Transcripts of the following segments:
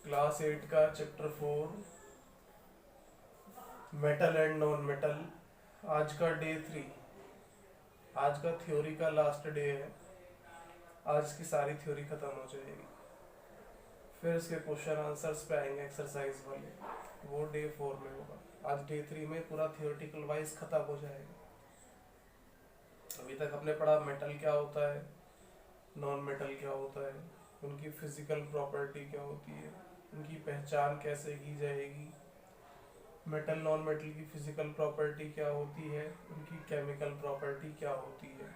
Class 8 का chapter 4 metal and non metal. आज का डे 3, आज का थ्योरी का लास्ट डे है। आज की सारी थ्योरी खत्म हो जाएगी, फिर इसके क्वेश्चन आंसर्स पे आएंगे एक्सरसाइज वाले, वो डे 4 में होगा। आज डे 3 में पूरा थियोरेटिकल वाइज खत्म हो जाएगा। अभी तक हमने पढ़ा मेटल क्या होता है, नॉन मेटल क्या होता है, उनकी फिजिकल प्रॉपर्टी क्या होती है, उनकी पहचान कैसे की जाएगी, मेटल नॉन मेटल की फिजिकल प्रॉपर्टी क्या होती है, उनकी केमिकल प्रॉपर्टी क्या होती है।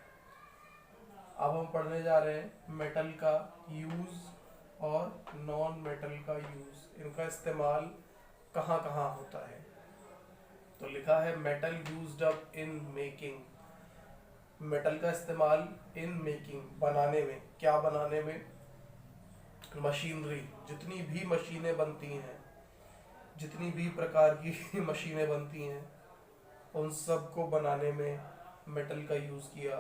अब हम पढ़ने जा रहे हैं मेटल का यूज और नॉन मेटल का यूज, इनका इस्तेमाल कहाँ कहाँ होता है। तो लिखा है metal used up in making. Metal का इस्तेमाल इन मेकिंग, बनाने में। क्या बनाने में? मशीनरी। जितनी भी मशीनें बनती हैं, जितनी भी प्रकार की मशीनें बनती हैं, उन सब को बनाने में मेटल का यूज किया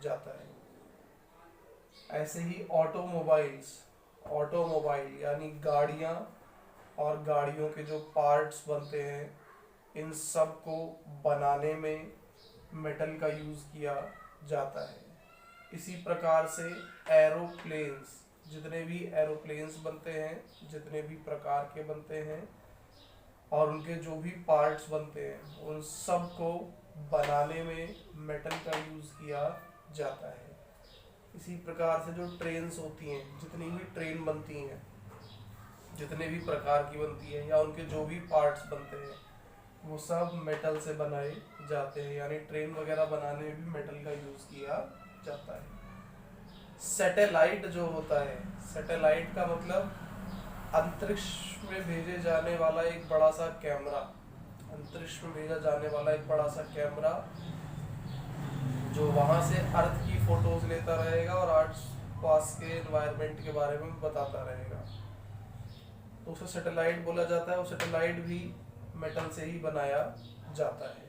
जाता है। ऐसे ही ऑटोमोबाइल यानी गाड़ियां और गाड़ियों के जो पार्ट्स बनते हैं, इन सब को बनाने में मेटल का यूज किया जाता है। इसी प्रकार से एरोप्लेन्स, जितने भी एरोप्लेन्स बनते हैं, जितने भी प्रकार के बनते हैं और उनके जो भी पार्ट्स बनते हैं, उन सब को बनाने में मेटल का यूज किया जाता है। इसी प्रकार से जो ट्रेन्स होती हैं, जितनी भी ट्रेन बनती हैं, जितने भी प्रकार की बनती हैं, या उनके जो भी पार्ट्स बनते हैं, वो सब मेटल से बनाए जाते हैं। यानी ट्रेन वगैरह बनाने में भी मेटल का यूज किया जाता है। सैटेलाइट जो होता है, सैटेलाइट का मतलब अंतरिक्ष में भेजे जाने वाला एक बड़ा सा कैमरा, अंतरिक्ष में भेजा जाने वाला एक बड़ा सा कैमरा, जो वहां से अर्थ की फोटोज लेता रहेगा और आस पास के एनवायरनमेंट के बारे में बताता रहेगा, तो उसे सैटेलाइट बोला जाता है। और सैटेलाइट भी मेटल से ही बनाया जाता है।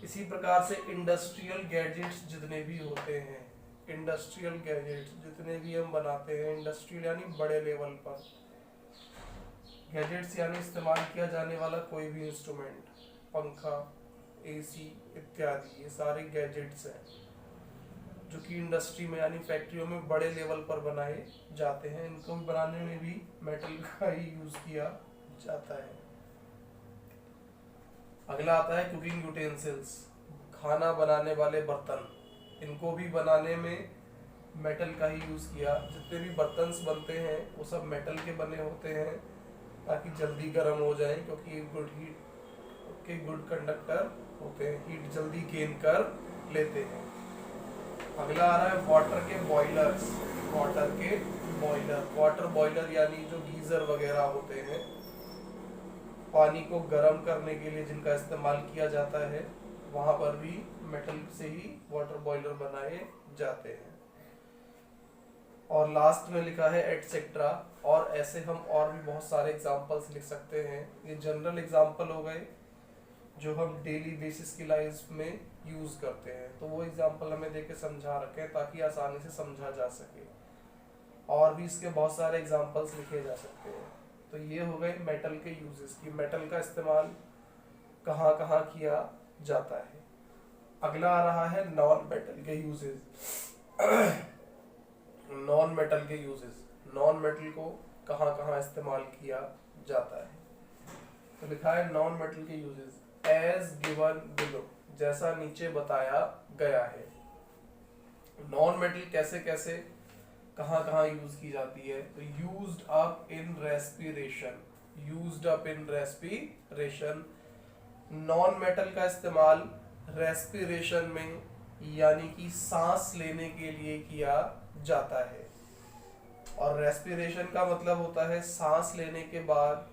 इसी प्रकार से इंडस्ट्रियल गैजेट्स जितने भी होते हैं, इंडस्ट्रियल गैजेट्स जितने भी हम बनाते हैं, इंडस्ट्रियल यानी बड़े लेवल पर, गैजेट्स यानी इस्तेमाल किया जाने वाला कोई भी इंस्ट्रूमेंट, पंखा, एसी इत्यादि, ये सारे गैजेट्स हैं जो कि इंडस्ट्री में यानी फैक्ट्रियों में बड़े लेवल पर बनाए जाते हैं। इनको बनाने में भी मेटल का ही यूज किया जाता है। अगला आता है कुकिंग यूटेंसिल्स, खाना बनाने वाले बर्तन। इनको भी बनाने में मेटल का ही यूज किया। जितने भी बर्तन बनते हैं वो सब मेटल के बने होते हैं, ताकि जल्दी गर्म हो जाए, क्योंकि गुड हीट के गुड कंडक्टर होते हैं, हीट जल्दी गेन कर लेते हैं। अगला आ रहा है वाटर के बॉयलर्स। वाटर बॉयलर यानी जो गीजर वगैरह होते हैं, पानी को गर्म करने के लिए जिनका इस्तेमाल किया जाता है, वहां पर भी मेटल से ही वाटर बॉयलर बनाए जाते हैं। और लास्ट में लिखा है एटसेट्रा। और ऐसे हम और भी बहुत सारे एग्जांपल्स लिख सकते हैं। ये जनरल एग्जांपल हो गए जो हम डेली बेसिस की लाइफ में यूज करते हैं, तो वो एग्जांपल हमें देके समझा रखे ताकि आसानी से समझा जा सके। और भी इसके बहुत सारे एग्जांपल्स लिखे जा सकते हैं। तो ये हो गए मेटल के यूजेस की, मेटल का इस्तेमाल कहाँ कहाँ किया जाता है। अगला आ रहा है नॉन मेटल के यूजेस। नॉन मेटल के यूजेस, नॉन मेटल को कहाँ कहाँ इस्तेमाल किया जाता है। तो लिखा है नॉन मेटल के यूजेस एज गिवन बिलो, जैसा नीचे बताया गया है। नॉन मेटल कैसे कैसे कहाँ कहाँ यूज की जाती है। तो used up in respiration, used up in respiration. Non metal का इस्तेमाल रेस्पिरेशन में यानी कि सांस लेने के लिए किया जाता है। और रेस्पिरेशन का मतलब होता है सांस लेने के बाद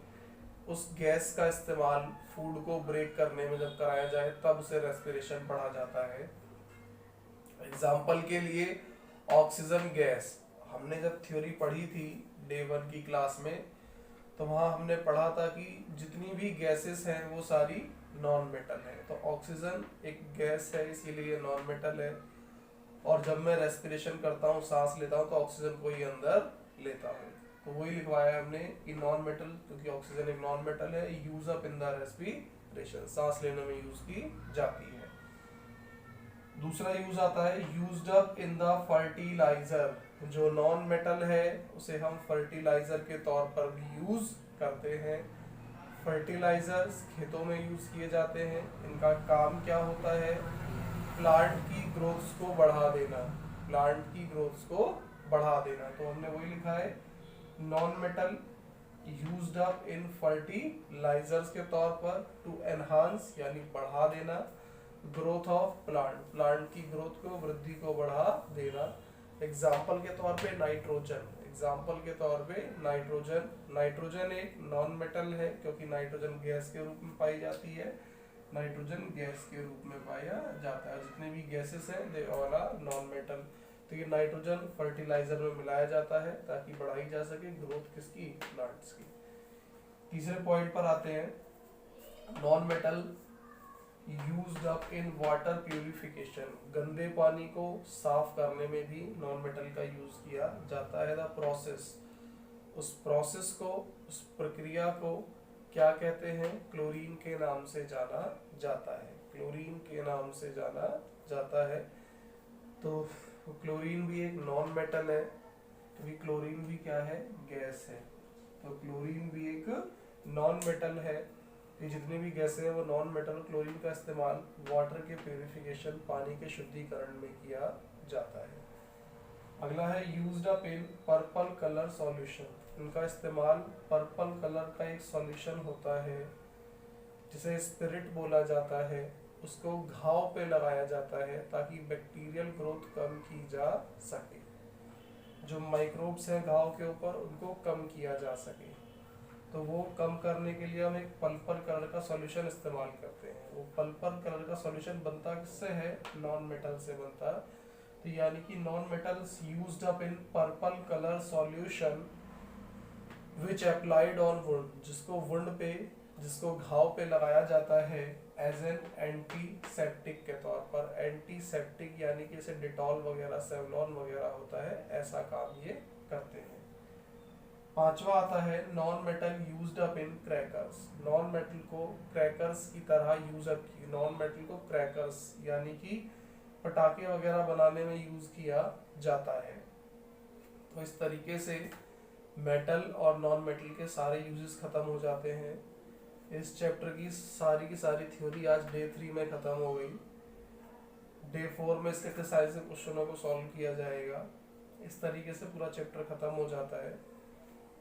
उस गैस का इस्तेमाल फूड को ब्रेक करने में जब कराया जाए, तब उसे रेस्पिरेशन पढ़ा जाता है। एग्जाम्पल के लिए ऑक्सीजन गैस, हमने जब थ्योरी पढ़ी थी डे 1 की क्लास में, तो वहाँ हमने पढ़ा था कि जितनी भी गैसेस हैं वो सारी नॉन मेटल है। तो ऑक्सीजन एक गैस है, इसीलिए नॉन मेटल है। और जब मैं रेस्पिरेशन करता हूँ, सांस लेता हूँ, तो ऑक्सीजन को ही अंदर लेता हूँ। तो वही लिखवाया हमने कि नॉन मेटल, क्योंकि ऑक्सीजन एक नॉन मेटल है, use up in the respiration, सांस लेने में यूज की जाती है। दूसरा यूज आता है used up in the fertilizer, जो नॉन मेटल है उसे हम फर्टिलाइजर के तौर पर भी यूज करते हैं। फर्टिलाइजर्स खेतों में यूज किए जाते हैं। इनका काम क्या होता है? प्लांट की ग्रोथ्स को बढ़ा देना, प्लांट की ग्रोथ्स को बढ़ा देना। तो हमने वही लिखा है non metal used up in fertilizers के तौर पर टू एनहांस यानी बढ़ा देना, ग्रोथ ऑफ प्लांट, प्लांट की ग्रोथ को, वृद्धि को बढ़ा देना। एग्जाम्पल के तौर पे नाइट्रोजन, एग्जाम्पल के तौर पे नाइट्रोजन, नाइट्रोजन एक नॉन मेटल है क्योंकि नाइट्रोजन गैस के रूप में पाई जाती है, नाइट्रोजन गैस के रूप में पाया जाता है। जितने भी गैसेस हैं they all are non metal. तो ये नाइट्रोजन फर्टिलाइजर में मिलाया जाता है ताकि बढ़ाई जा सके ग्रोथ किसकी? प्लांट्स की। तीसरे पॉइंट पर आते हैं, non metal used up in water purification, गंदे पानी को साफ करने में भी नॉन मेटल का यूज किया जाता है। द प्रोसेस, उस प्रोसेस को, उस प्रक्रिया को क्या कहते हैं? क्लोरीन के नाम से जाना जाता है, क्लोरीन के नाम से जाना जाता है। तो क्लोरीन भी एक नॉन मेटल है, क्योंकि क्लोरीन भी क्या है? गैस है। तो क्लोरीन भी एक नॉन मेटल है। ये जितनी भी गैसें हैं वो नॉन मेटल। क्लोरीन का इस्तेमाल वाटर के प्यूरिफिकेशन, पानी के शुद्धिकरण में किया जाता है। अगला है used up in purple colour solution, इनका इस्तेमाल पर्पल कलर का एक सॉल्यूशन होता है जिसे स्पिरिट बोला जाता है, उसको घाव पे लगाया जाता है ताकि बैक्टीरियल ग्रोथ कम की जा सके। जो माइक्रोब्स हैं घाव के ऊपर उनको कम किया जा सके, तो वो कम करने के लिए हम एक पर्पल कलर का सॉल्यूशन इस्तेमाल करते हैं। वो पर्पल कलर का सॉल्यूशन बनता किससे है? नॉन मेटल से बनता। तो यानी कि non metals used up in purple colour solution which applied on wound, जिसको वुंड पे, जिसको घाव पे लगाया जाता है एज एन एंटीसेप्टिक के तौर पर। एंटीसेप्टिक यानी कि जैसे डिटॉल वगैरह, सेवलॉन वगैरह होता है, ऐसा काम ये करते हैं। पांचवा आता है नॉन मेटल यूज्ड अप इन क्रैकर्स, नॉन मेटल को क्रैकर्स की तरह यूज अप की, नॉन मेटल को क्रैकर्स यानी कि पटाखे वगैरह बनाने में यूज किया जाता है। तो इस तरीके से मेटल और नॉन मेटल के सारे यूजेस खत्म हो जाते हैं। इस चैप्टर की सारी थ्योरी आज डे 3 में खत्म हो गई। डे 4 में इसके एक्सरसाइज से क्वेश्चनों को सॉल्व किया जाएगा। इस तरीके से पूरा चैप्टर खत्म हो जाता है।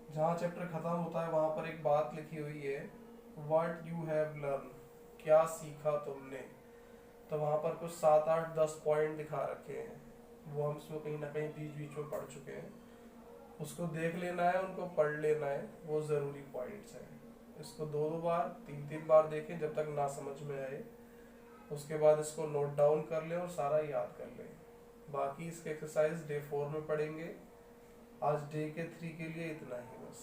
जहाँ चैप्टर खत्म होता है वहाँ पर एक बात लिखी हुई है, व्हाट यू हैव लर्न, क्या सीखा तुमने। तो वहाँ पर कुछ 7, 8, 10 पॉइंट दिखा रखे हैं, वो हम इसमें कहीं ना कहीं बीच बीच में पढ़ चुके हैं। उसको देख लेना है, उनको पढ़ लेना है, वो ज़रूरी पॉइंट्स हैं। इसको 2-2 बार, 3-3 बार देखें जब तक ना समझ में आए। उसके बाद इसको नोट डाउन कर लें और सारा याद कर लें। बाकी इसके एक्सरसाइज डे 4 में पढ़ेंगे। आज डे के 3 के लिए इतना ही बस।